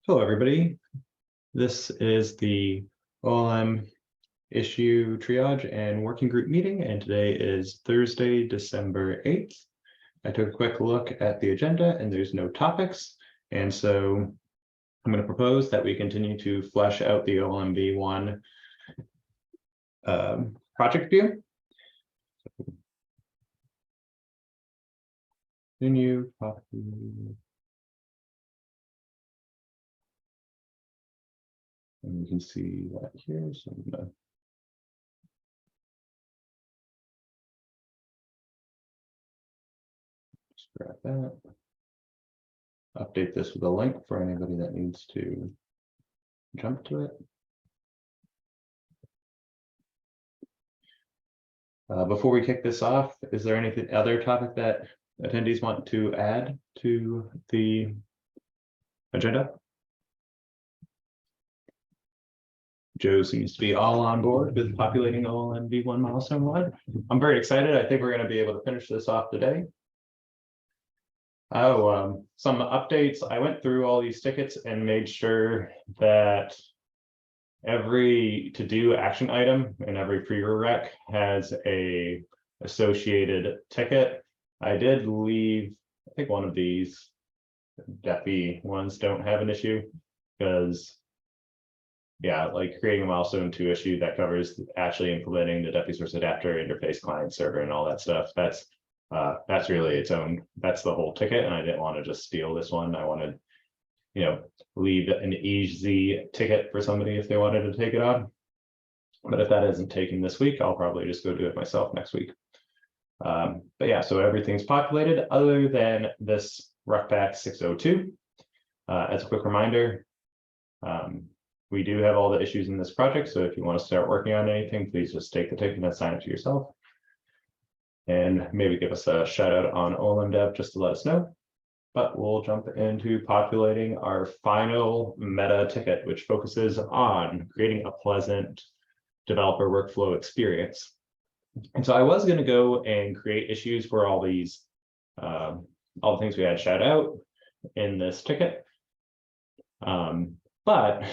Hello, everybody. This is the OLM issue triage and working group meeting, and today is Thursday, December 8th. I took a quick look at the agenda and there's no topics, and so I'm going to propose that we continue to flesh out the OLM v1 project view. Continue copy. And you can see that here. So I'm gonna just grab that. Update this with a link for anybody that needs to jump to it. Before we kick this off, is there anything other topic that attendees want to add to the agenda? Joe seems to be all on board with populating OLM v1 milestone 1. I'm very excited. I think we're going to be able to finish this off today. Oh, some updates. I went through all these tickets and made sure that every to-do action item and every prereq has a associated ticket. I did leave, I think one of these DEFI ones don't have an issue because yeah, like creating a milestone 2 issue that covers actually implementing the DEFI source adapter interface client server and all that stuff. That's really its own, that's the whole ticket. And I didn't want to just steal this one. I wanted, you know, leave an easy ticket for somebody if they wanted to take it on. But if that isn't taken this week, I'll probably just go do it myself next week. But yeah, so everything's populated other than this RUCPAC 602. As a quick reminder, we do have all the issues in this project, so if you want to start working on anything, please just take the ticket and assign it to yourself. And maybe give us a shout out on OLM Dev just to let us know. But we'll jump into populating our final meta ticket, which focuses on creating a pleasant developer workflow experience. And so I was going to go and create issues for all these, all the things we had shout out in this ticket. But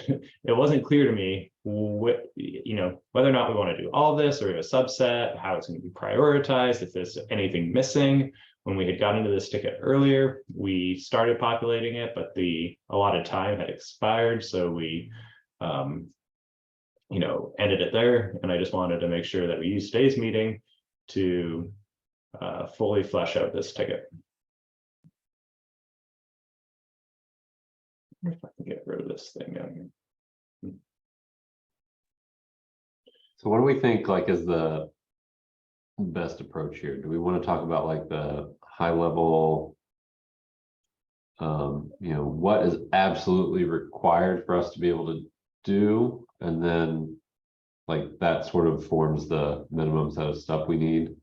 it wasn't clear to me what, you know, whether or not we want to do all of this or a subset, how it's going to be prioritized, if there's anything missing. When we had gotten into this ticket earlier, we started populating it, but the allotted time had expired. So we, you know, ended it there. And I just wanted to make sure that we use today's meeting to fully flesh out this ticket. If I can get rid of this thing down here. So what do we think like is the best approach here? Do we want to talk about like the high level, you know, what is absolutely required for us to be able to do, and then like that sort of forms the minimum set of stuff we need,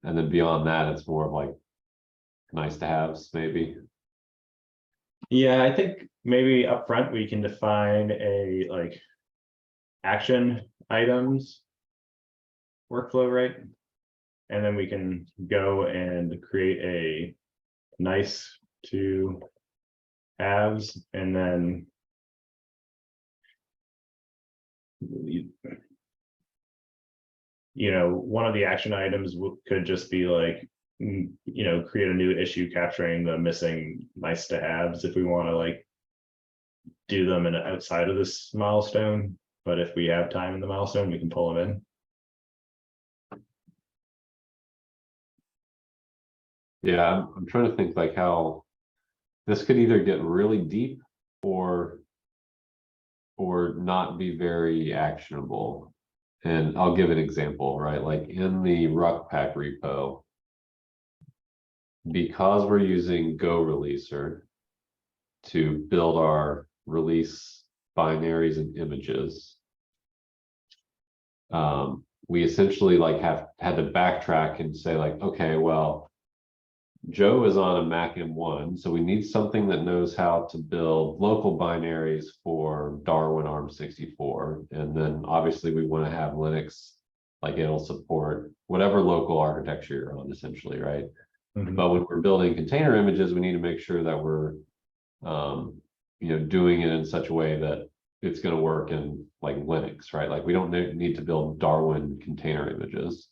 and then beyond that it's more of like nice to haves maybe? Yeah, I think maybe up front we can define a like action items workflow, right? And then we can go and create a nice to haves, and then you know, one of the action items could just be like, you know, create a new issue capturing the missing nice to haves if we want to like do them in outside of this milestone. But if we have time in the milestone, we can pull them in. Yeah, I'm trying to think like how this could either get really deep or not be very actionable. And I'll give an example, right? Like in the RUCPAC repo, because we're using Go Releaser to build our release binaries and images, we essentially like had to backtrack and say like, okay, well, Joe is on a Mac M1, so we need something that knows how to build local binaries for Darwin ARM64. And then obviously we want to have Linux, like it'll support whatever local architecture you're on essentially, right? Mm-hmm. But when we're building container images, we need to make sure that we're doing it in such a way that it's going to work in like Linux, right? Like we don't need to build Darwin container images.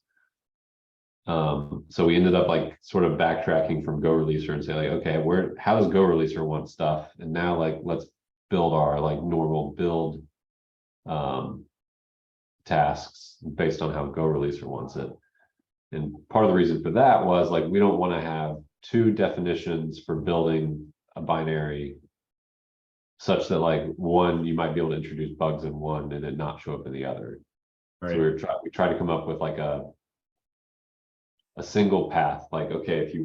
So we ended up like sort of backtracking from Go Releaser and say like, okay, how does Go Releaser want stuff? And now like let's build our like normal build tasks based on how Go Releaser wants it. And part of the reason for that was like we don't want to have two definitions for building a binary such that like one you might be able to introduce bugs in one and then not show up in the other. Right. So we try to come up with like a single path. Like, okay, if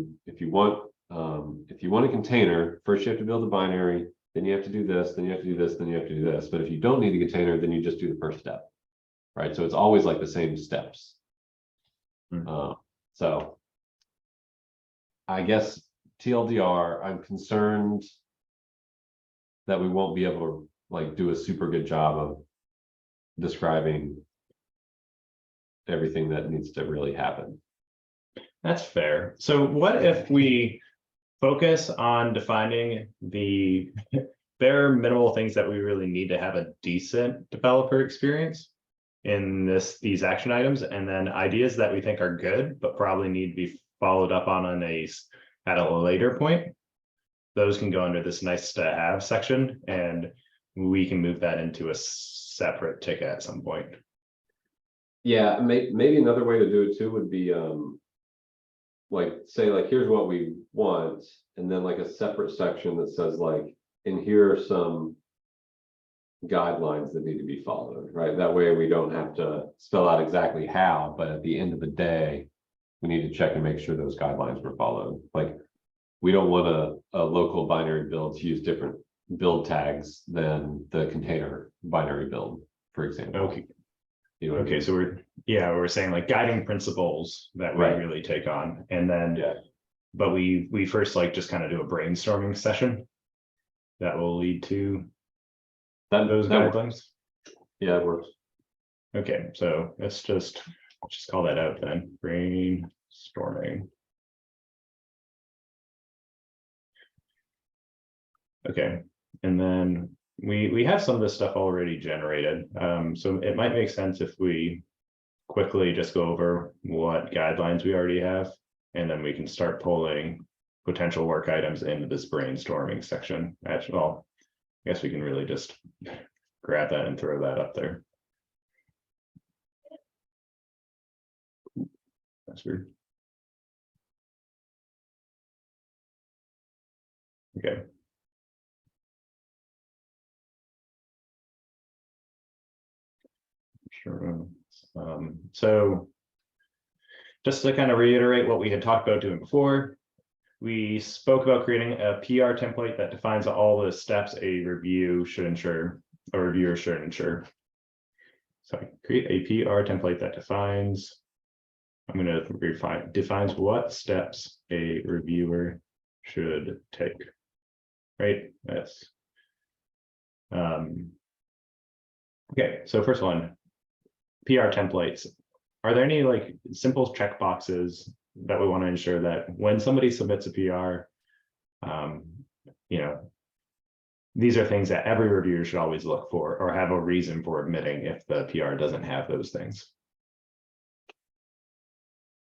you want a container, first you have to build a binary, then you have to do this, then you have to do this, then you have to do this. But if you don't need a container, then you just do the first step, right? So it's always like the same steps. So I guess TLDR, I'm concerned that we won't be able to like do a super good job of describing everything that needs to really happen. That's fair. So what if we focus on defining the bare minimal things that we really need to have a decent developer experience in these action items, and then ideas that we think are good but probably need to be followed up on at a later point, those can go under this nice to have section, and we can move that into a separate ticket at some point. Yeah, maybe another way to do it too would be like say like here's what we want, and then like a separate section that says like, and here are some guidelines that need to be followed, right? That way we don't have to spell out exactly how, but at the end of the day, we need to check and make sure those guidelines were followed. Like we don't want a local binary build to use different build tags than the container binary build, for example. Okay. You know what I Okay, mean? so we're saying like guiding principles that we Right. really take on, and then Yeah. but we first like just kind of do a brainstorming session that will lead to those guidelines. Works. Yeah, it works. Okay, so let's just call that out then. Brainstorming. Okay, and then we have some of this stuff already generated. So it might make sense if we quickly just go over what guidelines we already have, and then we can start pulling potential work items into this brainstorming section. Actually, well, I guess we can really just grab that and throw that up there. That's weird. Okay. Sure. So just to kind of reiterate what we had talked about doing before, we spoke about creating a PR template that defines all the steps a reviewer should ensure. So I create a PR template that defines, I'm going to defines what steps a reviewer should take. Right? That's okay. So first one, PR templates. Are there any like simple checkboxes that we want to ensure that when somebody submits a PR, these are things that every reviewer should always look for or have a reason for admitting if the PR doesn't have those things?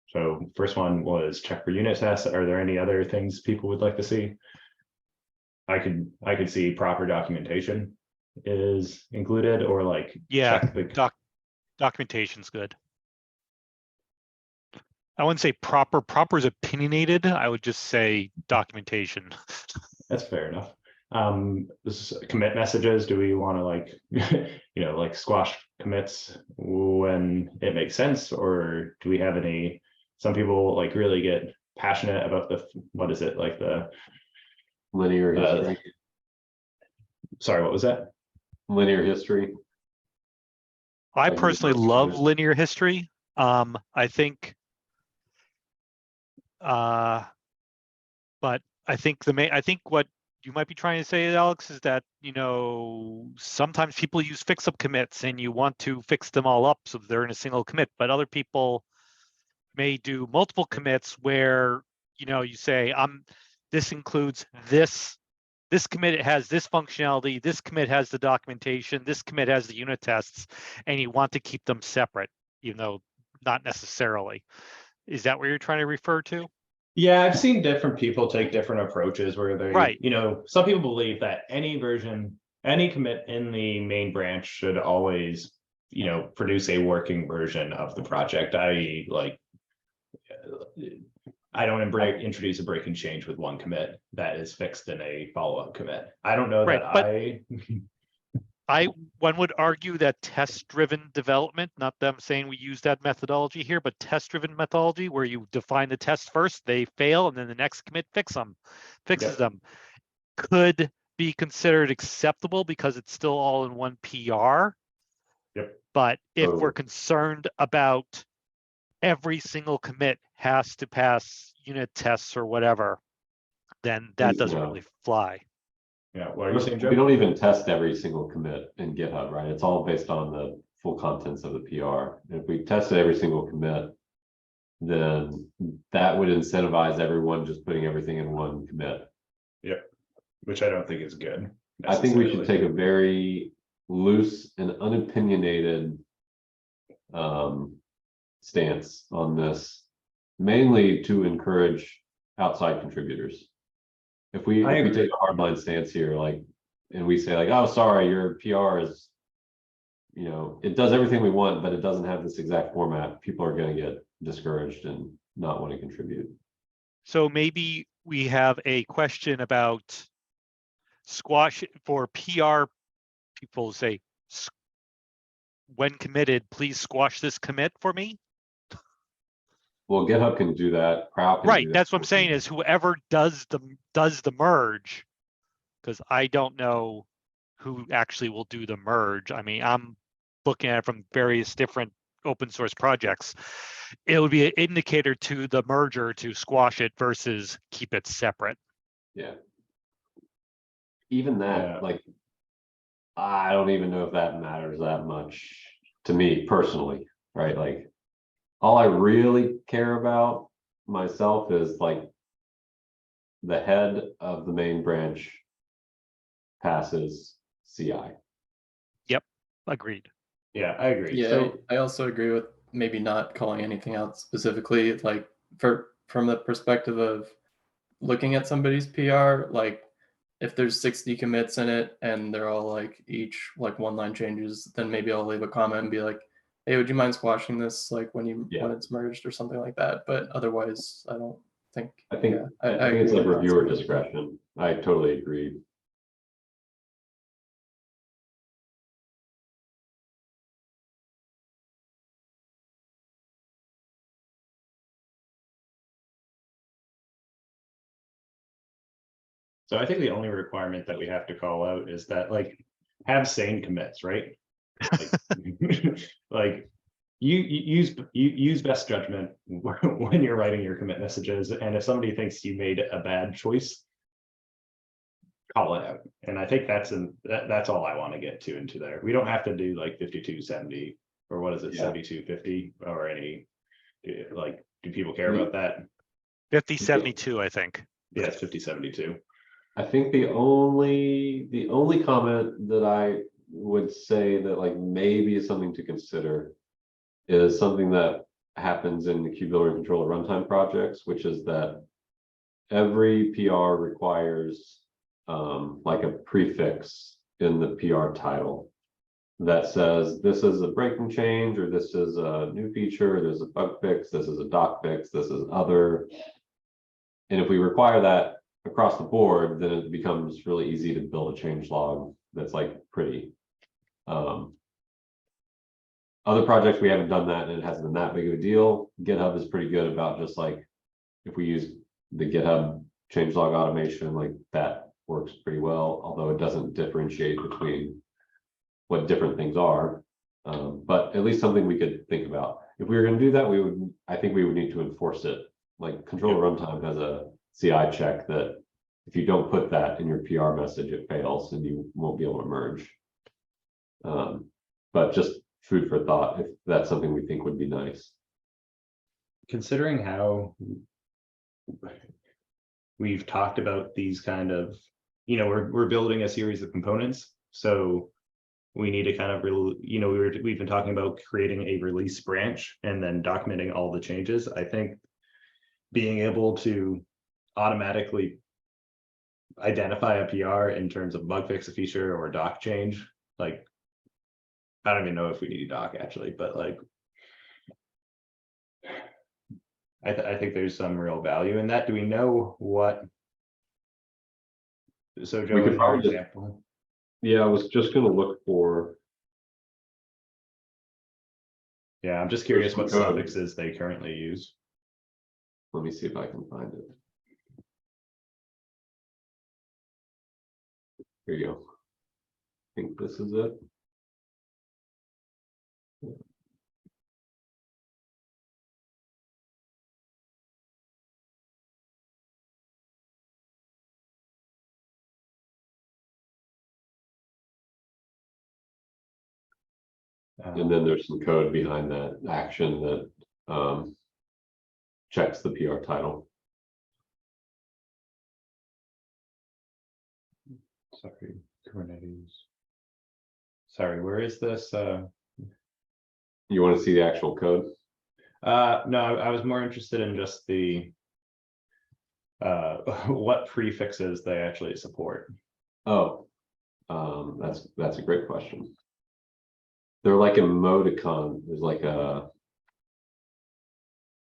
So first one was check for unit tests. Are there any other things people would like to see? I could see proper documentation is included, or like check the documentation's good. I wouldn't say proper. Proper is opinionated. I would just say documentation. That's fair enough. This is commit messages. Do we want to like, like squash commits when it makes sense, or do we have any? Some people like really get passionate about what is it like the linear history. Sorry, what was that? Linear history. I personally love linear history. I think, but I think what you might be trying to say, Alex, is that sometimes people use fix-up commits and you want to fix them all up so they're in a single commit, but other people may do multiple commits where you say this includes this this commit has this functionality, this commit has the documentation, this commit has the unit tests, and you want to keep them separate, even though not necessarily. Is that what you're trying to refer to? Yeah, I've seen different people take different approaches where they, Right. some people believe that any commit in the main branch should always, produce a working version of the project, i.e. like, I don't introduce a break and change with one commit that is fixed in a follow-up commit. I don't know Right, that but one would argue that test-driven development, not them saying we use that methodology here, but test-driven methodology where you define the test first, they fail, and then the next commit fixes them, could be considered acceptable because it's still all in one PR. Yep. But if we're concerned about every single commit has to pass unit tests or whatever, then that doesn't really fly. Yeah, what are you saying, Joe? We don't even test every single commit in GitHub, right? It's all based on the full contents of the PR. If we tested every single commit, then that would incentivize everyone just putting everything in one commit. Yep, which I don't think is good. I think we should take a very loose and unopinionated stance on this, mainly to encourage outside contributors. If we take a hardline stance here, like, and we say like, oh, sorry, your PR is, it does everything we want, but it doesn't have this exact format, people are going to get discouraged and not want to contribute. So maybe we have a question about squash for PR. People say, when committed, please squash this commit for me. Well, GitHub can do that. Crowd can Right, do that. that's what I'm saying is whoever does the merge, because I don't know who actually will do the merge. I mean, I'm looking at it from various different open source projects. It would be an indicator to the merger to squash it versus keep it separate. Yeah. Even that, like, I don't even know if that matters that much to me personally, right? Like, all I really care about myself is like the head of the main branch passes CI. Yep, agreed. Yeah, I agree. Yeah, So I also agree with maybe not calling anything out specifically, like from the perspective of looking at somebody's PR, like if there's 60 commits in it and they're all like each like one line changes, then maybe I'll leave a comment and be like, hey, would you mind squashing this like when it's merged or something like that? But otherwise, I don't think. I think I it's agree like with reviewer that. discretion. I totally agree. So I think the only requirement that we have to call out is that like have sane commits, right? Like, you use best judgment when you're writing your commit messages, and if somebody thinks you made a bad choice, call it out. And I think that's all I want to get to into there. We don't have to do like 5270 or what is it, 7250 or any, like, do people care about that? 5072, I think. Yeah, it's 5072. I think the only comment that I would say that like maybe is something to consider is something that happens in the Qbuilder and Controller runtime projects, which is that every PR requires like a prefix in the PR title that says this is a breaking change, or this is a new feature, or there's a bug fix, this is a doc fix, this is other. And if we require that across the board, then it becomes really easy to build a change log that's like pretty. Other projects we haven't done that and it hasn't been that big of a deal. GitHub is pretty good about just like, if we use the GitHub changelog automation, like that works pretty well, although it doesn't differentiate between what different things are. But at least something we could think about. If we were going to do that, I think we would need to enforce it. Like controller runtime has a CI check that if you don't put that in your PR message, it fails and you won't be able to merge. But just food for thought, if that's something we think would be nice. Considering how we've talked about these kind of we're building a series of components, so we need to kind of, we've been talking about creating a release branch and then documenting all the changes. I think being able to automatically identify a PR in terms of bug fix a feature or doc change, like, I don't even know if we need a doc actually, but like, I think there's some real value in that. Do we know what? So Joe, could in your probably just- example. Yeah, I was just gonna look for, Yeah, I'm just curious what some code. suffixes they currently use. let me see if I can find it. Here you go. I think this is it. And then there's some code behind that action that checks the PR title. Sorry, Kubernetes. Sorry, where is this? You want to see the actual code? No, I was more interested in just the what prefixes they actually support. Oh, that's a great question. They're like emoticon. There's like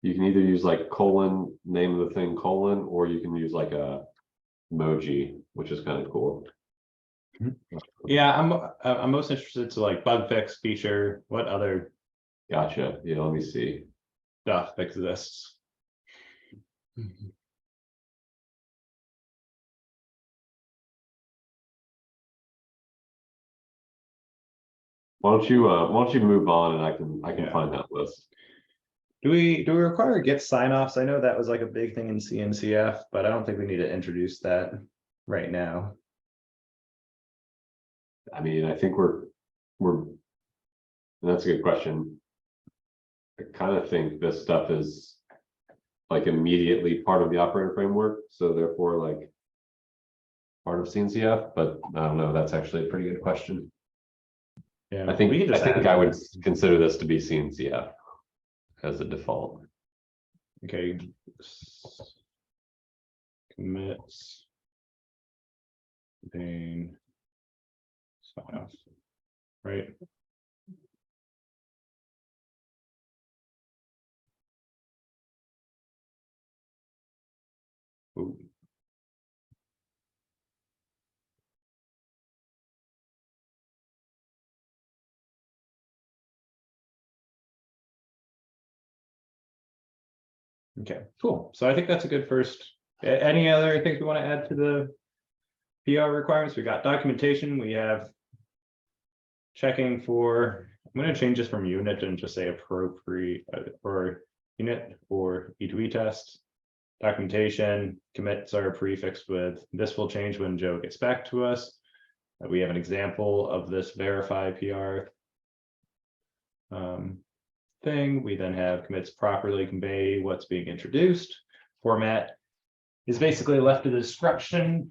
you can either use like colon, name of the thing colon, or you can use like a emoji, which is kind of cool. Yeah, I'm most interested to like bug fix feature. What other Gotcha. Yeah, let me see. stuff exists? Why don't you move on and I can Yeah. find that list. Do we require Git sign-offs? I know that was like a big thing in CNCF, but I don't think we need to introduce that right now. I mean, I think that's a good question. I kind of think this stuff is like immediately part of the operator framework, so therefore like part of CNCF, but I don't know, that's actually a pretty good question. Yeah, I think we can just add I would that. consider this to be CNCF as a default. Okay. Commits. Then sign off. Right. Ooh. Okay, cool. So I think that's a good first. Any other things we want to add to the PR requirements? We got documentation. We have checking for. I'm going to change this from unit and just say appropriate or unit or E2E test. Documentation commits are prefixed with this will change when Joe gets back to us. We have an example of this verify PR thing. We then have commits properly convey what's being introduced. Format is basically left to the discretion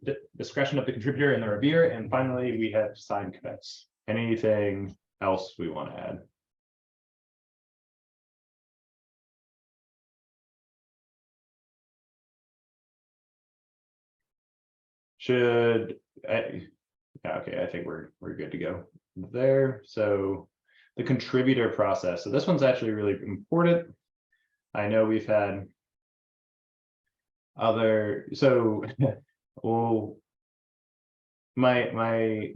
of the contributor and the reviewer. And finally, we have signed commits. Anything else we want to add? Should I, yeah, okay, I think we're good to go there. So the contributor process. So this one's actually really important. I know we've had other, so well, my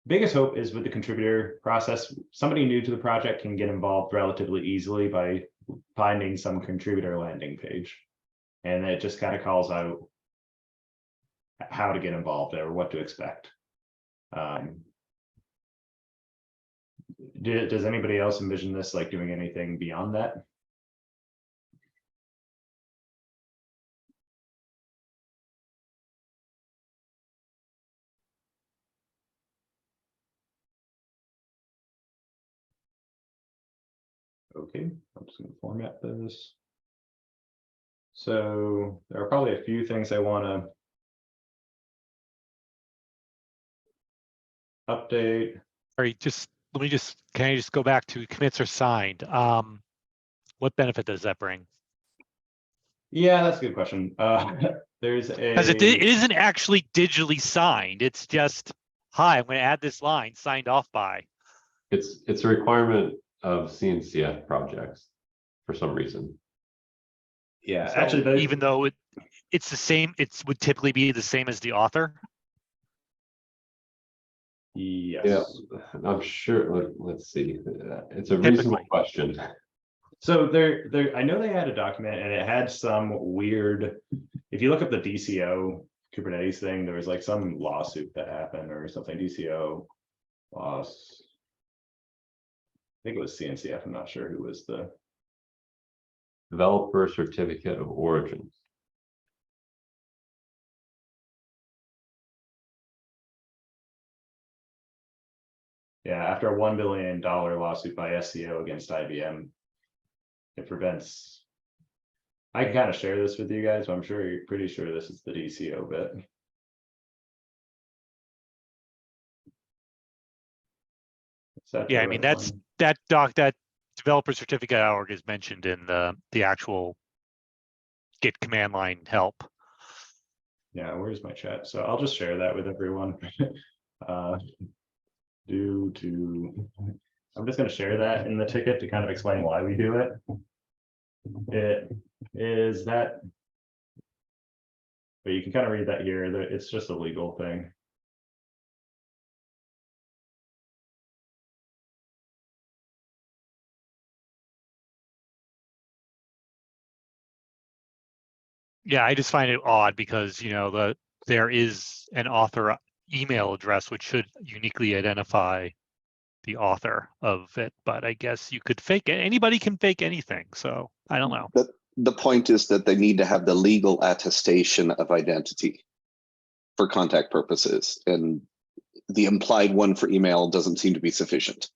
biggest hope is with the contributor process, somebody new to the project can get involved relatively easily by finding some contributor landing page. And it just kind of calls out how to get involved or what to expect. Does anybody else envision this like doing anything beyond that? Okay, I'm just going to format this. So there are probably a few things I want to update. All right, can I just go back to commits are signed? What benefit does that bring? Yeah, that's a good question. There's Because it a, isn't actually digitally signed. It's just, hi, I'm going to add this line signed off by. It's a requirement of CNCF projects for some reason. yeah, So actually, even though it's the same, it would typically be the same as the author. yes. Yeah, I'm sure. Let's see. It's a reasonable Typically. question. So I know they had a document and it had some weird, if you look up the DCO Kubernetes thing, there was like some lawsuit that happened or something, DCO loss. I think it was CNCF, I'm not sure who was the, Developer certificate of origin. yeah, after a $1 billion lawsuit by SCO against IBM, it prevents, I can kind of share this with you guys, but I'm sure you're pretty sure this is the DCO bit. Yeah, I mean, that developer certificate.org is mentioned in the actual Git command line help. Yeah, where's my chat? So I'll just share that with everyone. I'm just going to share that in the ticket to kind of explain why we do it. It is that, but you can kind of read that here, that it's just a legal thing. Yeah, I just find it odd because, you know, there is an author email address which should uniquely identify the author of it, but I guess you could fake it. Anybody can fake anything, so I don't know. The point is that they need to have the legal attestation of identity for contact purposes, and the implied one for email doesn't seem to be sufficient.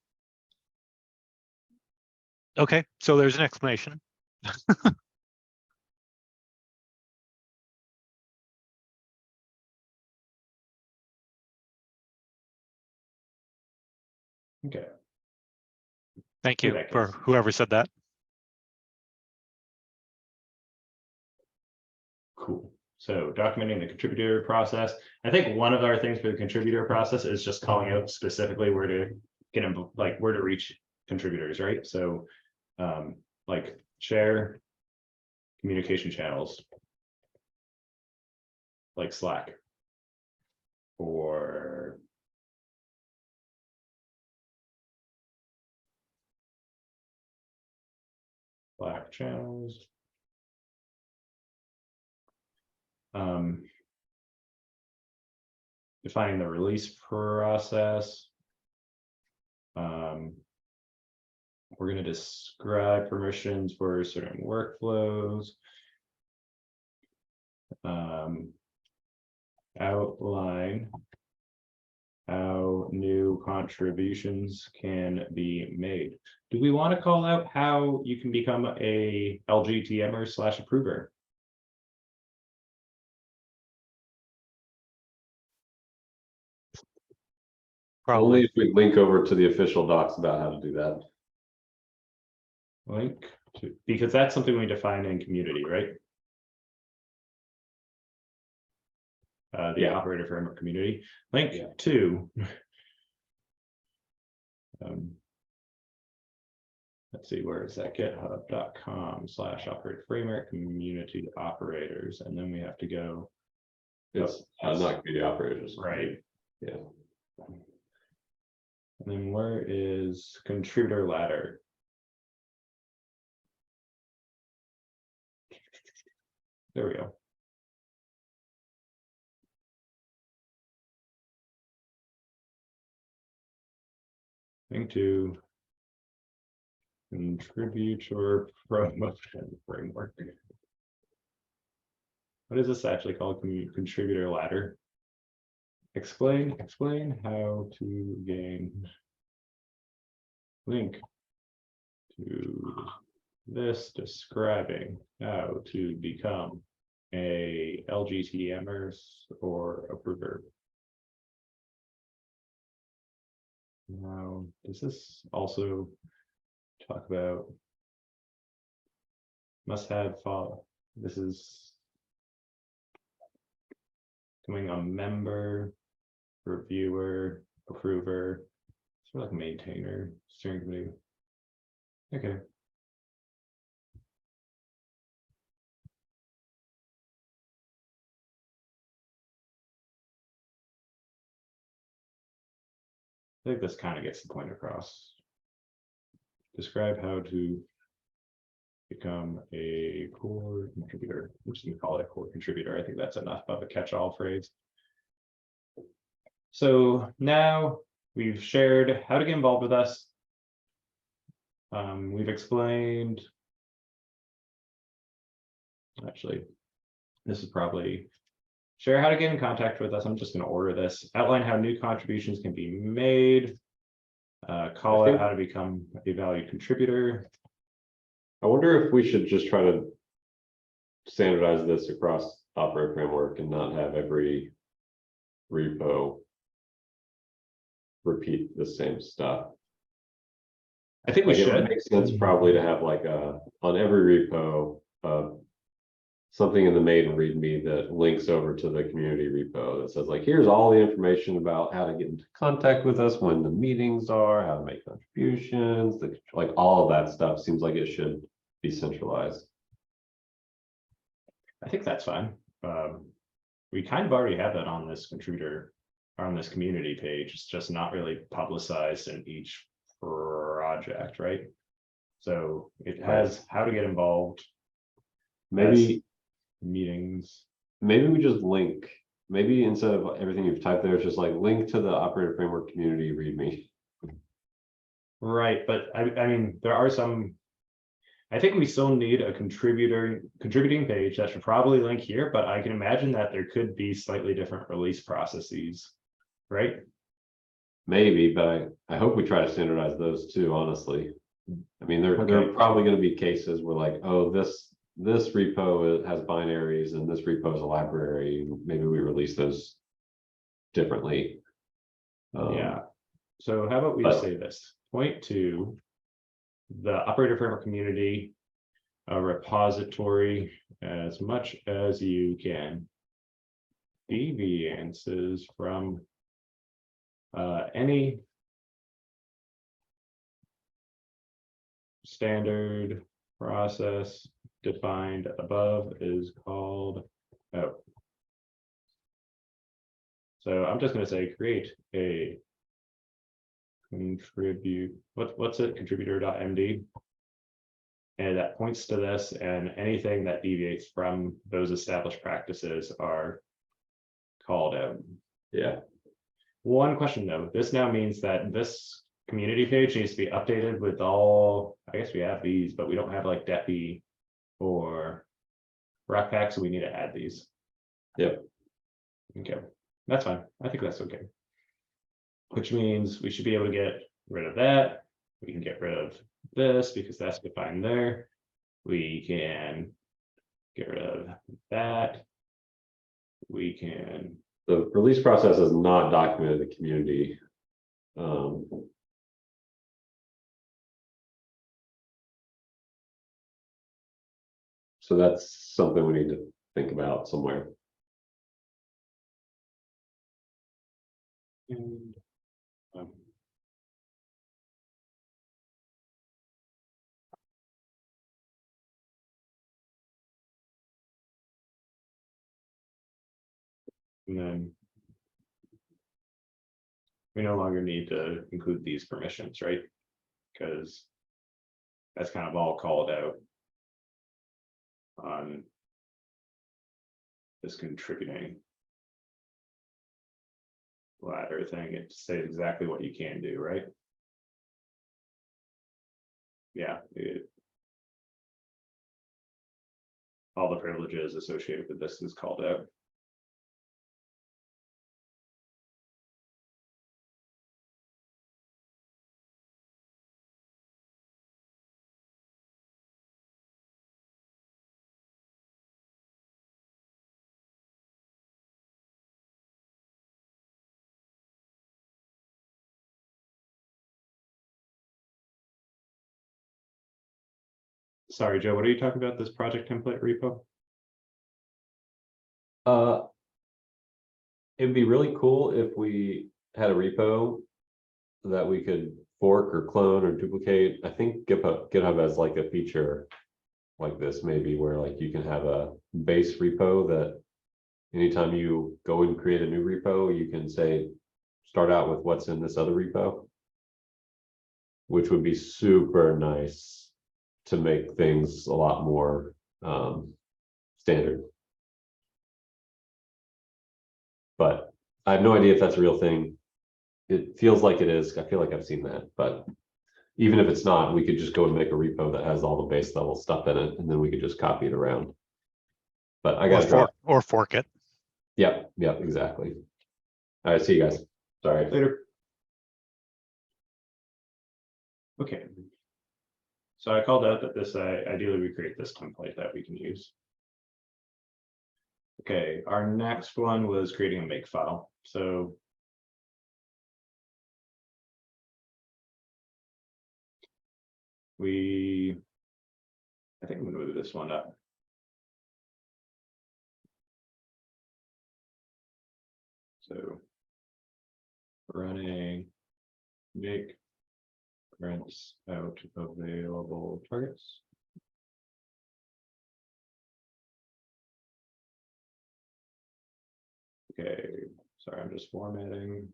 Okay, so there's an explanation. Okay. Thank In you that for case. whoever said that. Cool. So documenting the contributor process. I think one of our things for the contributor process is just calling out specifically where to get them, like where to reach contributors, right? So like share communication channels like Slack or Slack channels. Defining the release process. We're going to describe permissions for certain workflows. Outline how new contributions can be made. Do we want to call out how you can become a LGTMer / approver? Only Probably. if we link over to the official docs about how to do that. Link to, because that's something we define in community, right? The Yeah. operator framework community. Link Yeah. to let's see, where is that? github.com/operator framework community operators. And then we have to go. It's not community operators. Right. Yeah. And then where is contributor ladder? There we go. Link to contributor promotion framework. What is this actually called? Contributor ladder. Explain how to gain. Link to this describing how to become a LGTMer or approver. Now, does this also talk about must have follow? This is becoming a member, reviewer, approver, sort of like maintainer, steering committee. Okay. I think this kind of gets the point across. Describe how to become a core contributor. I'm just gonna call it a core contributor. I think that's enough of a catch-all phrase. So now we've shared how to get involved with us. We've explained. Actually, this is probably share how to get in contact with us. I'm just going to order this. Outline how new contributions can be made. Call out how to become a valued contributor. I wonder if we should just try to standardize this across operator framework and not have every repo repeat the same stuff. I think we Like, it should. would make sense probably to have like on every repo, something in the main readme that links over to the community repo that says like, here's all the information about how to get into contact with us, when the meetings are, how to make contributions, like all of that stuff seems like it should be centralized. I think that's fine. We kind of already have that on this contributor, on this community page. It's just not really publicized in each project, right? So it has how to get involved. Maybe Meetings. maybe we just link. Maybe instead of everything you've typed there, it's just like link to the operator framework community readme. Right, but I mean, there are some. I think we still need a contributing page that should probably link here, but I can imagine that there could be slightly different release processes, right? Maybe, but I hope we try to standardize those too, honestly. I mean, there Okay. are probably going to be cases where like, oh, this repo has binaries and this repo is a library. Maybe we release those differently. Yeah. So how about we but- say this? Point to the operator framework community, a repository as much as you can. Deviances from any standard process defined above is called out. So I'm just going to say create a contribute. What's it? Contributor.md. And that points to this, and anything that deviates from those established practices are called out. Yeah. One question though, this now means that this community page needs to be updated with all, I guess we have these, but we don't have like Depi or Rackpack, so we need to add these. Yep. Okay, that's fine. I think that's okay. Which means we should be able to get rid of that. We can get rid of this because that's defined there. We can get rid of that. We can. The release process is not documented in the community. So that's something we need to think about somewhere. And, and then we no longer need to include these permissions, right? Because that's kind of all called out on this contributing ladder thing. It says exactly what you can do, right? Yeah. All the privileges associated with this is called out. Sorry, Joe, what are you talking about? This project template repo? It'd be really cool if we had a repo that we could fork or clone or duplicate. I think GitHub has like a feature like this maybe where like you can have a base repo that anytime you go and create a new repo, you can say, start out with what's in this other repo, which would be super nice to make things a lot more standard. But I have no idea if that's a real thing. It feels like it is. I feel like I've seen that, but even if it's not, we could just go and make a repo that has all the base level stuff in it, and then we could just copy it around. But I got to drop. Or fork it. Yep, exactly. All right, see you guys. Sorry. Later. Okay. So I called out that this, ideally we create this template that we can use. Okay, our next one was creating a make file. So I think I'm gonna move this one up. So running make prints out available targets. Okay, sorry, I'm just formatting.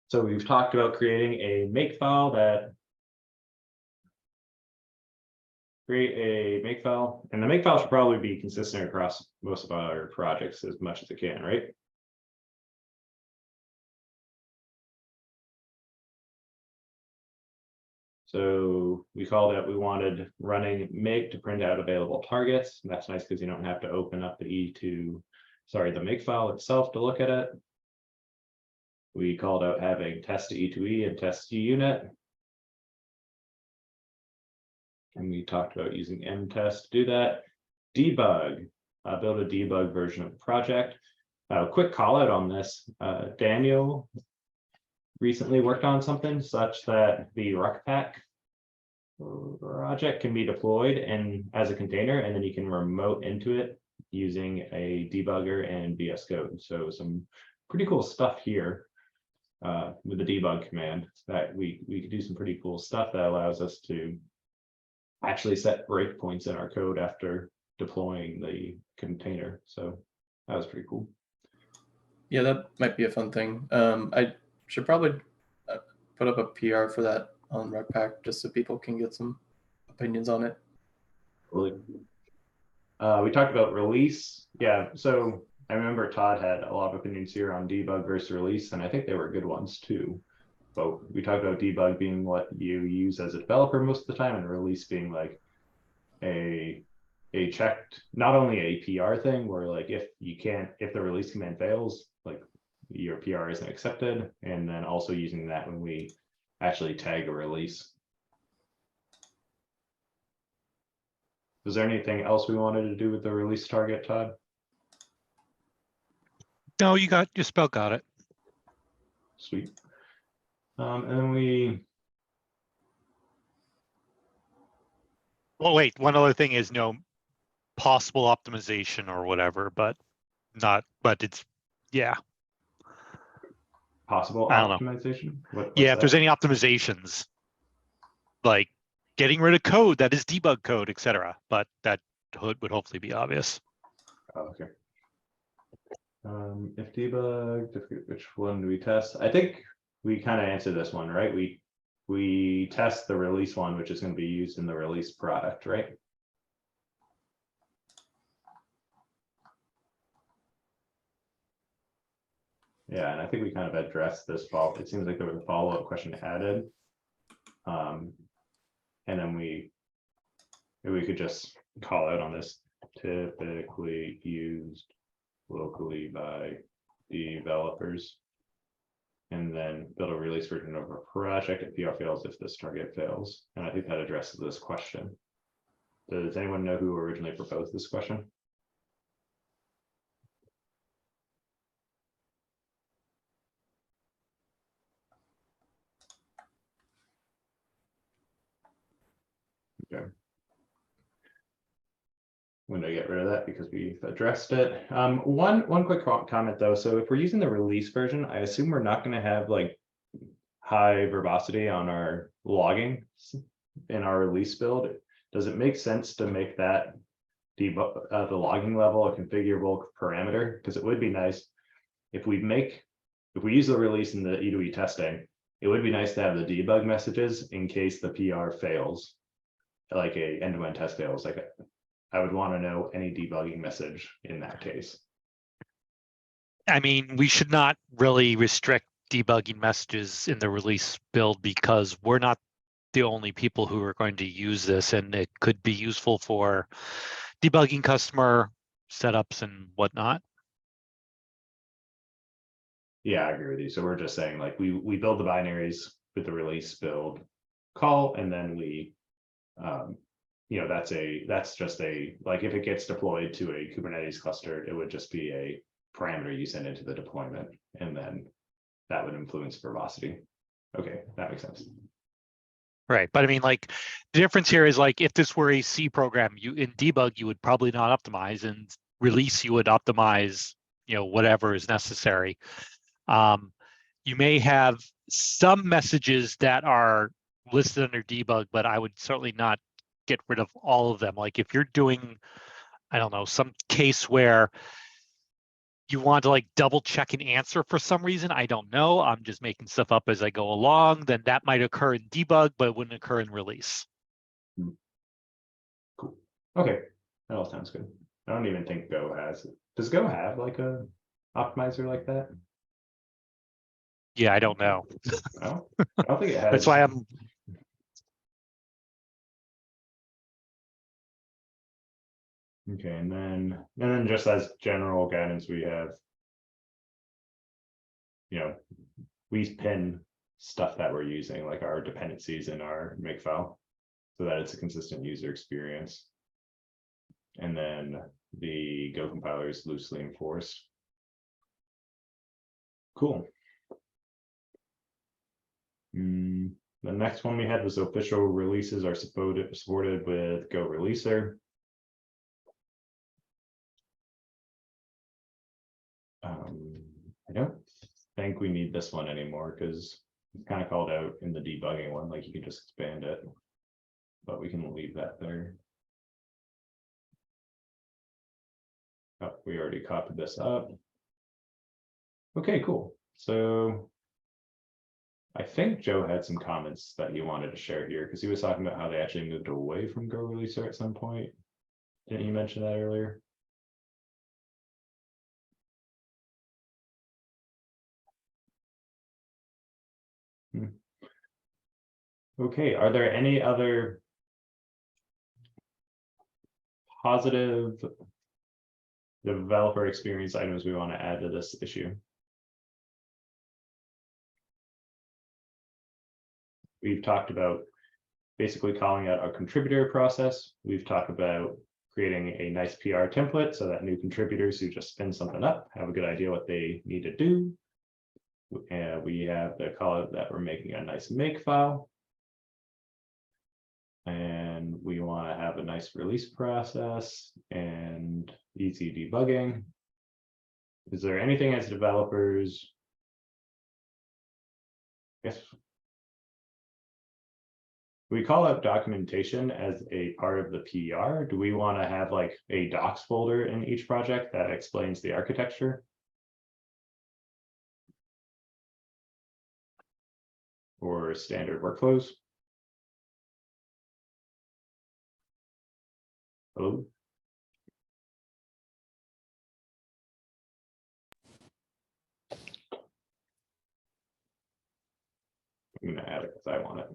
So we've talked about creating a make file create a make file, and the make file should probably be consistent across most of our projects as much as it can, right? So we called it, we wanted running make to print out available targets. That's nice because you don't have to open up the make file itself to look at it. We called out having test E2E and test unit. And we talked about using mtest to do that. Debug, build a debug version of the project. Quick call out on this. Daniel recently worked on something such that the Ruckpack project can be deployed and as a container, and then you can remote into it using a debugger and VS Code. So some pretty cool stuff here with the debug command that we could do some pretty cool stuff that allows us to actually set breakpoints in our code after deploying the container. So that was pretty cool. Yeah, that might be a fun thing. I should probably put up a PR for that on Ruckpack just so people can get some opinions on it. Really. We talked about release. Yeah, so I remember Todd had a lot of opinions here on debug versus release, and I think they were good ones too. But we talked about debug being what you use as a developer most of the time, and release being like a checked, not only a PR thing where like if the release command fails, like your PR isn't accepted, and then also using that when we actually tag a release. Was there anything else we wanted to do with the release target, Todd? No, you spell got it. Sweet. And then Well, wait, one other thing is no possible optimization or whatever, but it's, yeah. Possible I don't know. optimization? What's Yeah, if that? there's any optimizations, like getting rid of code that is debug code, etc. But that would hopefully be obvious. Oh, okay. If debugged, which one do we test? I think we kind of answered this one, right? We test the release one, which is going to be used in the release product, right? Yeah, and I think we kind of addressed this fault. It seems like there was a follow-up question added. And then we maybe we could just call out on this, typically used locally by developers. And then build a release version of a project if PR fails, if this target fails. And I think that addresses this question. Does anyone know who originally proposed this question? Okay. I'm going to get rid of that because we've addressed it. One quick comment though. So if we're using the release version, I assume we're not going to have like high verbosity on our logging in our release build. Does it make sense to make that debug the logging level a configurable parameter? Because it would be nice if we use the release in the E2E testing, it would be nice to have the debug messages in case the PR fails, like a end-to-end test fails. Like I would want to know any debugging message in that case. I mean, we should not really restrict debugging messages in the release build because we're not the only people who are going to use this, and it could be useful for debugging customer setups and whatnot. Yeah, I agree with you. So we're just saying like we build the binaries with the release build call, and then we you know, that's just a, like if it gets deployed to a Kubernetes cluster, it would just be a parameter you send into the deployment, and then that would influence verbosity. Okay, that makes sense. Right, but I mean, like the difference here is like if this were a C program, you in debug you would probably not optimize, and release you would optimize, you know, whatever is necessary. You may have some messages that are listed under debug, but I would certainly not get rid of all of them. Like if you're doing, I don't know, some case where you want to like double check an answer for some reason, I don't know, I'm just making stuff up as I go along, then that might occur in debug, but it wouldn't occur in release. Cool. Okay, that all sounds good. I don't even think Go has it. Does Go have like a optimizer like that? Yeah, I don't know. No, I don't think it has. That's why I'm, Okay, and then just as general guidance, we have, you know, we pin stuff that we're using, like our dependencies in our makefile, so that it's a consistent user experience. And then the Go compiler is loosely enforced. Cool. The next one we had was official releases are supported with Go Releaser. I don't think we need this one anymore because it's kind of called out in the debugging one, like you can just expand it, but we can leave that there. Oh, we already copied this up. Okay, cool. So I think Joe had some comments that he wanted to share here because he was talking about how they actually moved away from Go Releaser at some point. Didn't you mention that earlier? Okay, are there any other positive developer experience items we want to add to this issue? We've talked about basically calling out our contributor process. We've talked about creating a nice PR template so that new contributors who just spin something up have a good idea what they need to do. And we have the call out that we're making a nice make file. And we want to have a nice release process and easy debugging. Is there anything as developers? Yes. We call out documentation as a part of the PR. Do we want to have like a docs folder in each project that explains the architecture? Or standard workflows? Oh. I'm gonna add it because I want it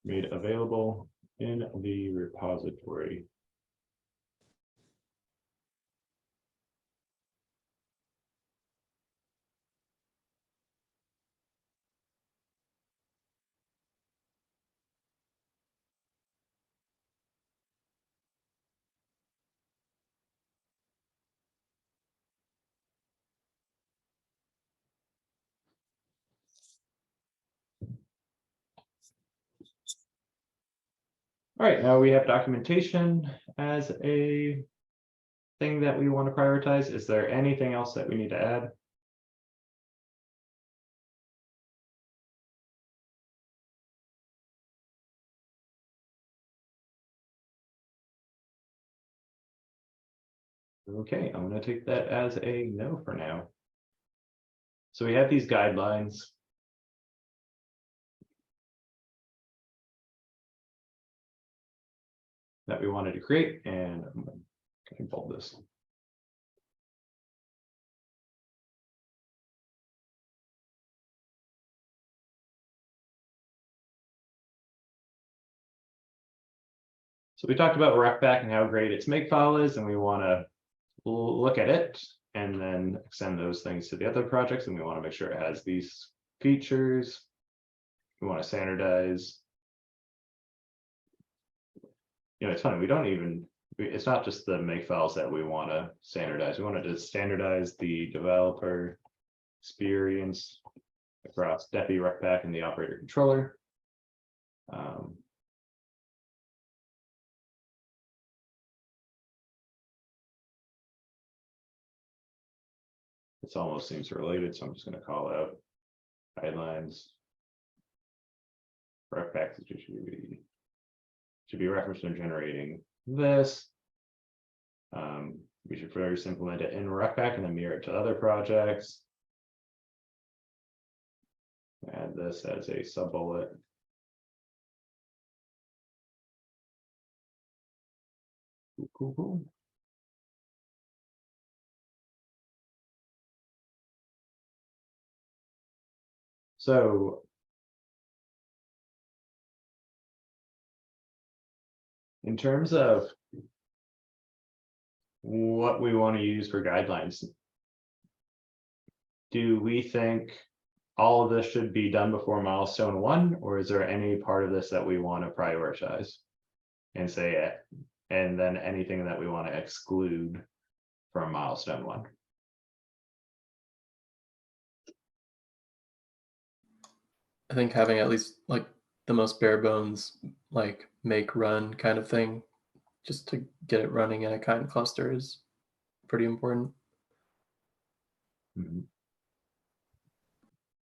made available in the repository. All right, now we have documentation as a thing that we want to prioritize. Is there anything else that we need to add? Okay, I'm going to take that as a no for now. So we have these guidelines. That we wanted to create, and I'm going to bold this. So we talked about RecBack and how great its makefile is, and we want to look at it and then extend those things to the other projects, and we want to make sure it has these features. We want to standardize. You know, it's funny, we don't even, it's not just the makefiles that we want to standardize. We want to standardize the developer experience across Defi, RecBack, and the operator controller. This almost seems related, so I'm just going to call out guidelines. RecBack should be referenced in generating this. We should first implement it in RecBack and then mirror it to other projects. Add this as a sub bullet. Cool. So in terms of what we want to use for guidelines, do we think all of this should be done before milestone 1, or is there any part of this that we want to prioritize and say it, and then anything that we want to exclude from milestone 1? I think having at least like the most bare bones, like make run kind of thing, just to get it running in a kind cluster is pretty important.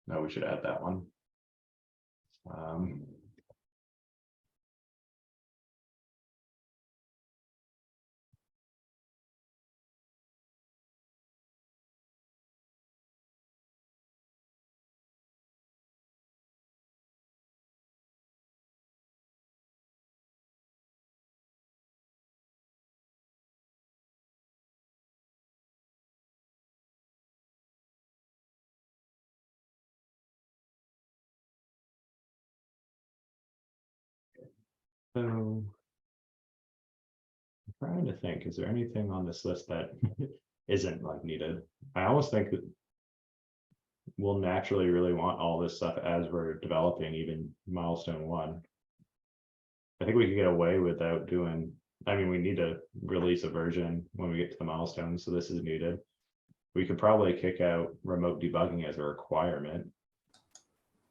No, we should add that one. So I'm trying to think, is there anything on this list that isn't like needed? I almost think that we'll naturally really want all this stuff as we're developing even milestone 1. I think we could get away without doing, I mean, we need to release a version when we get to the milestone, so this is needed. We could probably kick out remote debugging as a requirement.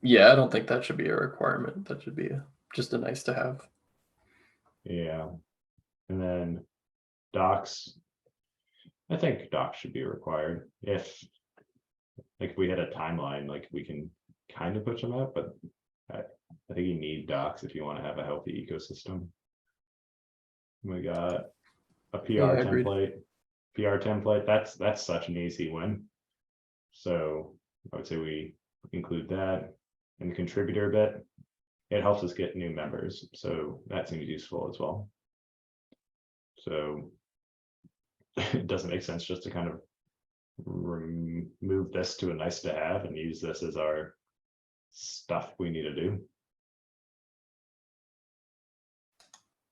Yeah, I don't think that should be a requirement. That should be just a nice to have. Yeah. And then docs, I think docs should be required. If like we had a timeline, like we can kind of push them out, but I think you need docs if you want to have a healthy ecosystem. We got a PR template. PR template, that's such an easy win. So I would say we include that in the contributor bit. It helps us get new members, so that seems useful as well. So it doesn't make sense just to kind of remove this to a nice to have and use this as our stuff we need to do.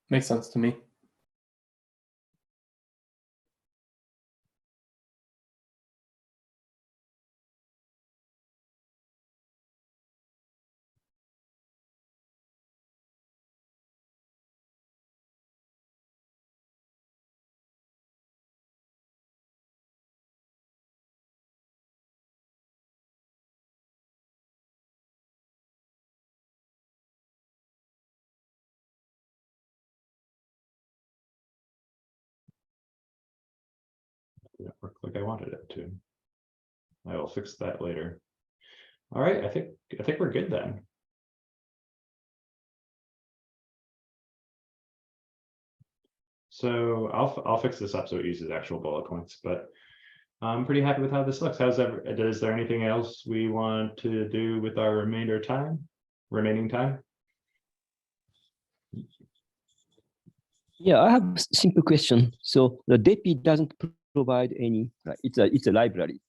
Makes sense to me. Didn't work like I wanted it to. I will fix that later. All right, I think we're good then. So I'll fix this up so it uses actual bullet points, but I'm pretty happy with how this looks. Is there anything else we want to do with our remaining time? Yeah, I have a simple question. So the DEPI doesn't provide any, it's a library.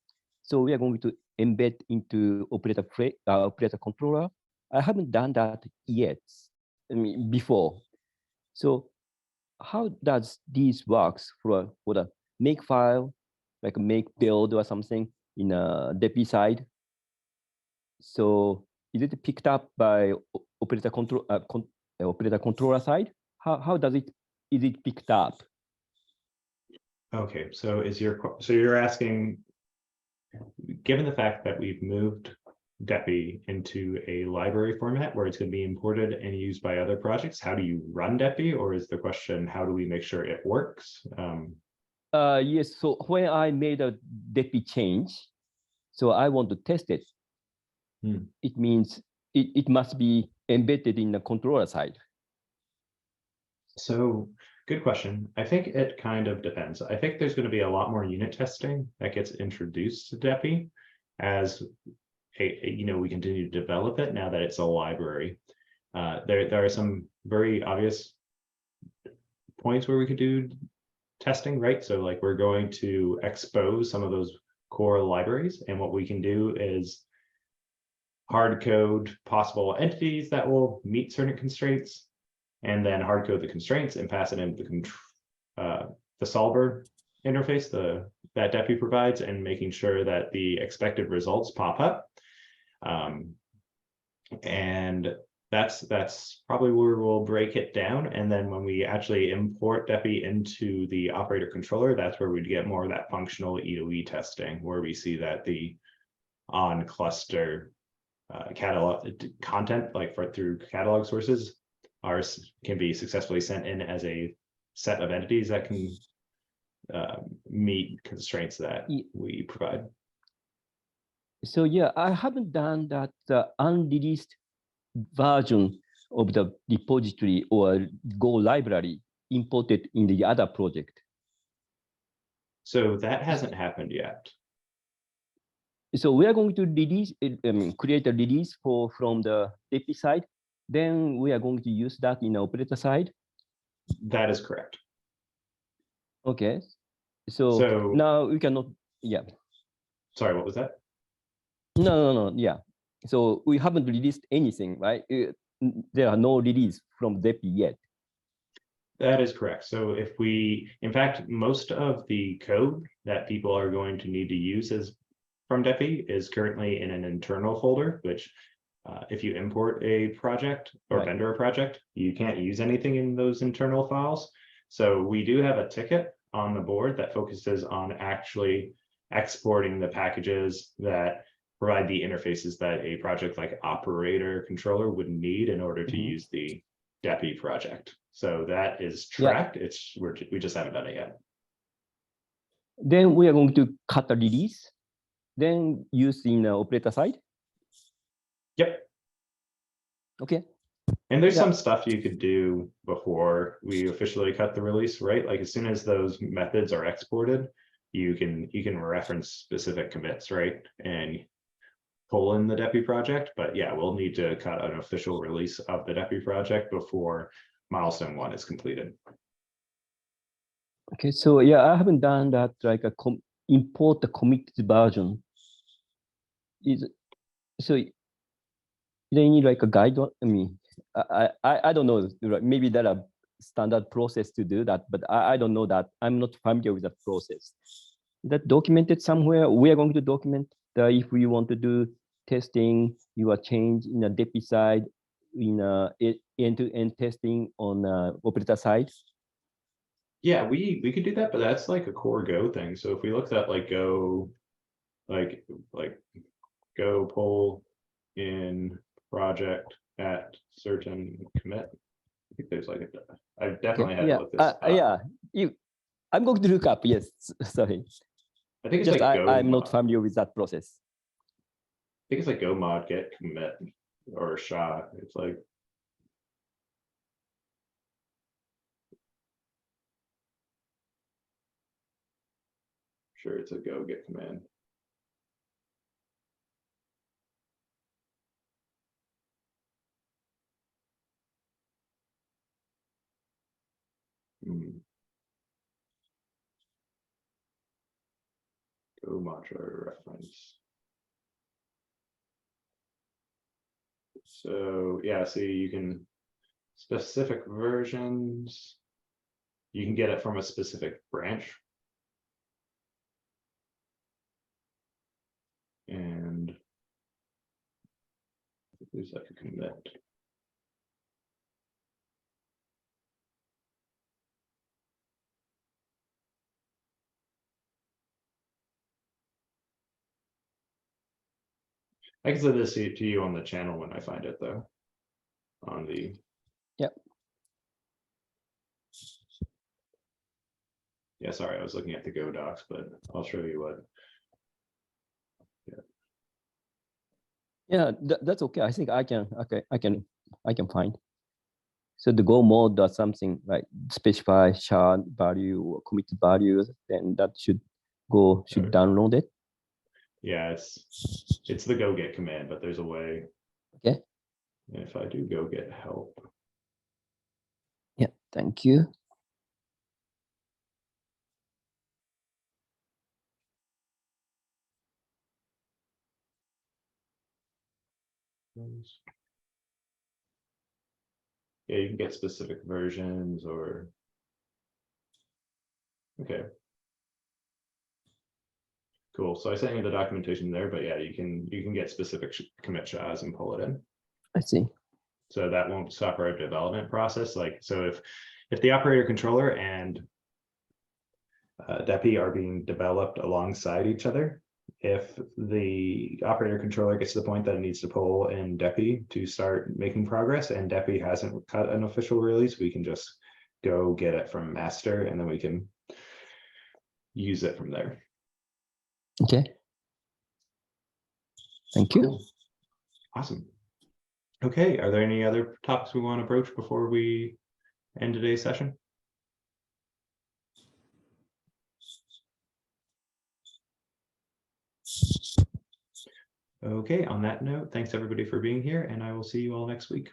So we are going to embed into operator controller. I haven't done that yet, I mean, before. So how does this works for the make file, like a make build or something in a DEPI side? So is it picked up by operator controller side? How is it picked up? Okay, so you're asking, given the fact that we've moved DEPI into a library format where it's going to be imported and used by other projects, how do you run DEPI? Or is the question, how do we make sure it works? Yes, so when I made a DEPI change, so I want to test it. It means it must be embedded in the controller side. So good question. I think it kind of depends. I think there's going to be a lot more unit testing that gets introduced to DEPI as we continue to develop it now that it's a library. There are some very obvious points where we could do testing, right? So like we're going to expose some of those core libraries, and what we can do is hard code possible entities that will meet certain constraints, and then hard code the constraints and pass it into the solver interface that DEPI provides, and making sure that the expected results pop up. And that's probably where we'll break it down. And then when we actually import DEPI into the operator controller, that's where we'd get more of that functional E2E testing, where we see that the on cluster catalog content, like through catalog sources, can be successfully sent in as a set of entities that can meet constraints that we provide. So yeah, I haven't done that unreleased version of the repository or Go library imported in the other project. So that hasn't happened yet. So we are going to release, create a release from the DEPI side. Then we are going to use that in the operator side. That is correct. Okay. So now we cannot, yeah. Sorry, what was that? No, yeah. So we haven't released anything, right? There are no release from DEPI yet. That is correct. So in fact, most of the code that people are going to need to use from DEPI is currently in an internal folder, which if you import a project or vendor a project, you can't use anything in those internal files. So we do have a ticket on the board that focuses on actually exporting the packages that provide the interfaces that a project like operator controller would need in order to use the DEPI project. So that is tracked. We just haven't done it yet. Then we are going to cut the release, then use in the operator side. Yep. Okay. And there's some stuff you could do before we officially cut the release, right? Like as soon as those methods are exported, you can reference specific commits, right? And pull in the DEPI project. But yeah, we'll need to cut an official release of the DEPI project before milestone 1 is completed. Okay, so yeah, I haven't done that, like import the committed version. So is there any like a guide? I mean, I don't know. Maybe there are standard process to do that, but I don't know that. I'm not familiar with that process. That documented somewhere. We are going to document that if we want to do testing, you are change in a DEPI side, in a end-to-end testing on operator side. Yeah, we could do that, but that's like a core Go thing. So if we looked at like Go, like Go pull in project at certain commit. I think there's like I definitely had to look this up. Yeah. I'm going to look up. Yes, sorry. I think it's Just like Go I'm not mod. familiar with that process. I think it's like Go mod get commit or SHA. It's like sure it's a Go get command. Go modular reference. So yeah, see you can specific versions. You can get it from a specific branch. And there's like a commit. I can send this to you on the channel when I find it though. On the Yep. Yeah, sorry, I was looking at the Go docs, but I'll show you what. Yeah, that's okay. I think I can find. So the Go mode does something like specify shard value or commit values, then that should download it. Yeah, it's the go get command, but there's a way. Okay. If I do go get help. Yeah, thank you. Yeah, you can get specific versions or. Okay. Cool. So I sent you the documentation there, but yeah, you can get specific commit SHAs and pull it in. I see. So that won't stop our development process. Like, so if the operator controller and DEPI are being developed alongside each other, if the operator controller gets to the point that it needs to pull in DEPI to start making progress and DEPI hasn't cut an official release, we can just go get it from master and then we can use it from there. Okay. Thank you. Cool. Awesome. Okay, are there any other topics we want to broach before we end today's session? Okay, on that note, thanks everybody for being here, and I will see you all next week.